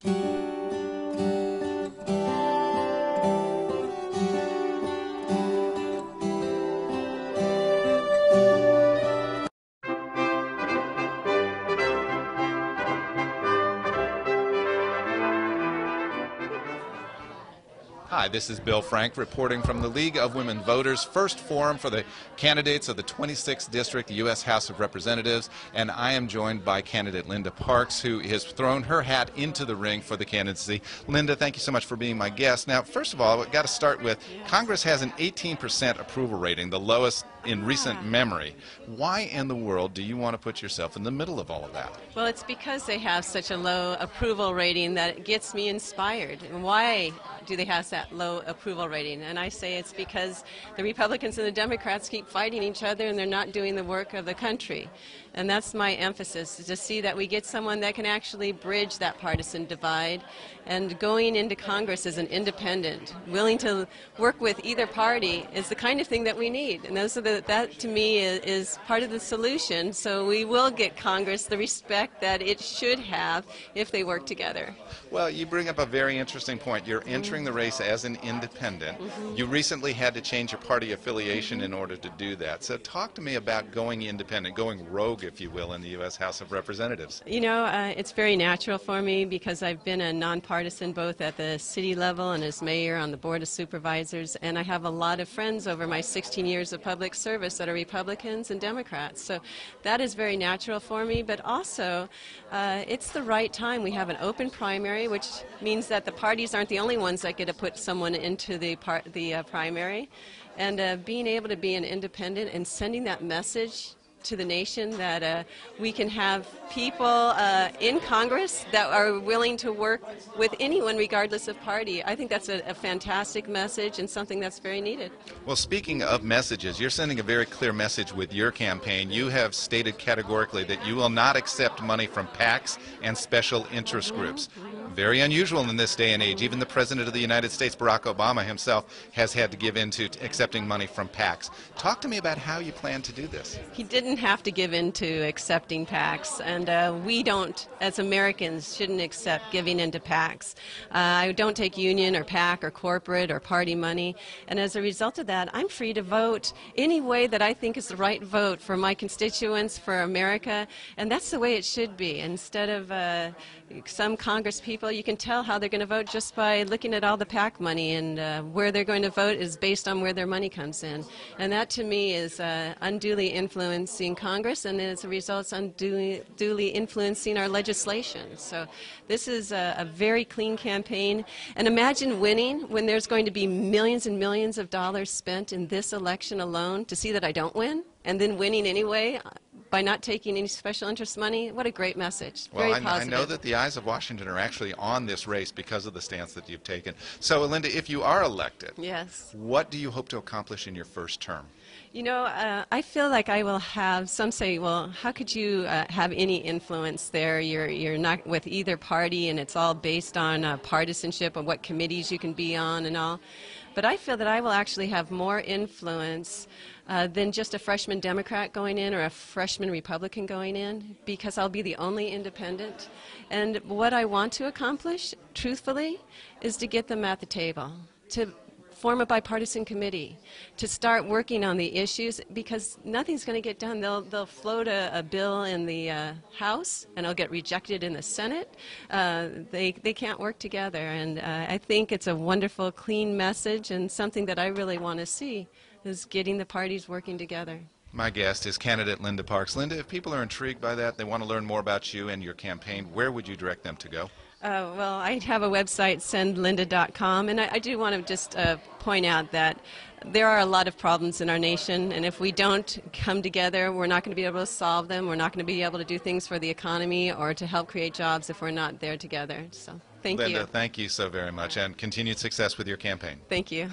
Hi, this is Bill Frank reporting from the League of Women Voters' first forum for the candidates of the 26th District U.S. House of Representatives, and I am joined by candidate Linda Parks, who has thrown her hat into the ring for the candidacy. Linda, thank you so much for being my guest. Now, first of all, we've got to start with Congress has an 18% approval rating, the lowest in recent memory. Why in the world do you want to put yourself in the middle of all of that? Well, it's because they have such a low approval rating that it gets me inspired. And why do they have that low approval rating? And I say it's because the Republicans and the Democrats keep fighting each other and they're not doing the work of the country. And that's my emphasis, is to see that we get someone that can actually bridge that partisan divide. And going into Congress as an independent, willing to work with either party, is the kind of thing that we need. And that to me is part of the solution. So we will get Congress the respect that it should have if they work together. Well, you bring up a very interesting point. You're entering the race as an independent. You recently had to change your party affiliation in order to do that. So talk to me about going independent, going rogue, if you will, in the U.S. House of Representatives. You know, it's very natural for me because I've been a nonpartisan both at the city level and as mayor on the Board of Supervisors, and I have a lot of friends over my 16 years of public service that are Republicans and Democrats. So that is very natural for me, but also it's the right time. We have an open primary, which means that the parties aren't the only ones that get to put someone into the primary, and being able to be an independent and sending that message to the nation that we can have people in Congress that are willing to work with anyone regardless of party. I think that's a fantastic message and something that's very needed. Well, speaking of messages, you're sending a very clear message with your campaign. You have stated categorically that you will not accept money from PACs and special interest groups. Very unusual in this day and age. Even the President of the United States, Barack Obama himself, has had to give in to accepting money from PACs. Talk to me about how you plan to do this. He didn't have to give in to accepting PACs, and we don't, as Americans, shouldn't accept giving into PACs. I don't take union or PAC or corporate or party money, and as a result of that, I'm free to vote any way that I think is the right vote for my constituents, for America, and that's the way it should be. Instead of some Congress people, you can tell how they're going to vote just by looking at all the PAC money, and where they're going to vote is based on where their money comes in. And that to me is unduly influencing Congress, and as a result it's unduly influencing our legislation. So this is a very clean campaign, and imagine winning when there's going to be millions and millions of dollars spent in this election alone to see that I don't win, and then winning anyway by not taking any special interest money. What a great message. Well, very positive. I know that the eyes of Washington are actually on this race because of the stance that you've taken. So, Linda, if you are elected, yes, what do you hope to accomplish in your first term? You know, I feel like I will have, some say, well, how could you have any influence there? You're not with either party, and it's all based on partisanship and what committees you can be on and all. But I feel that I will actually have more influence than just a freshman Democrat going in or a freshman Republican going in, because I'll be the only independent. And what I want to accomplish, truthfully, is to get them at the table, to form a bipartisan committee, to start working on the issues, because nothing's going to get done. They'll float a bill in the House, and it'll get rejected in the Senate. They can't work together, and I think it's a wonderful, clean message, and something that I really want to see is getting the parties working together. My guest is candidate Linda Parks. Linda, if people are intrigued by that, they want to learn more about you and your campaign, where would you direct them to go? Well, I have a website, sendlinda.com, and I do want to just point out that there are a lot of problems in our nation, and if we don't come together, we're not going to be able to solve them. We're not going to be able to do things for the economy or to help create jobs if we're not there together. So, thank you. Linda, thank you so very much, and continued success with your campaign. Thank you.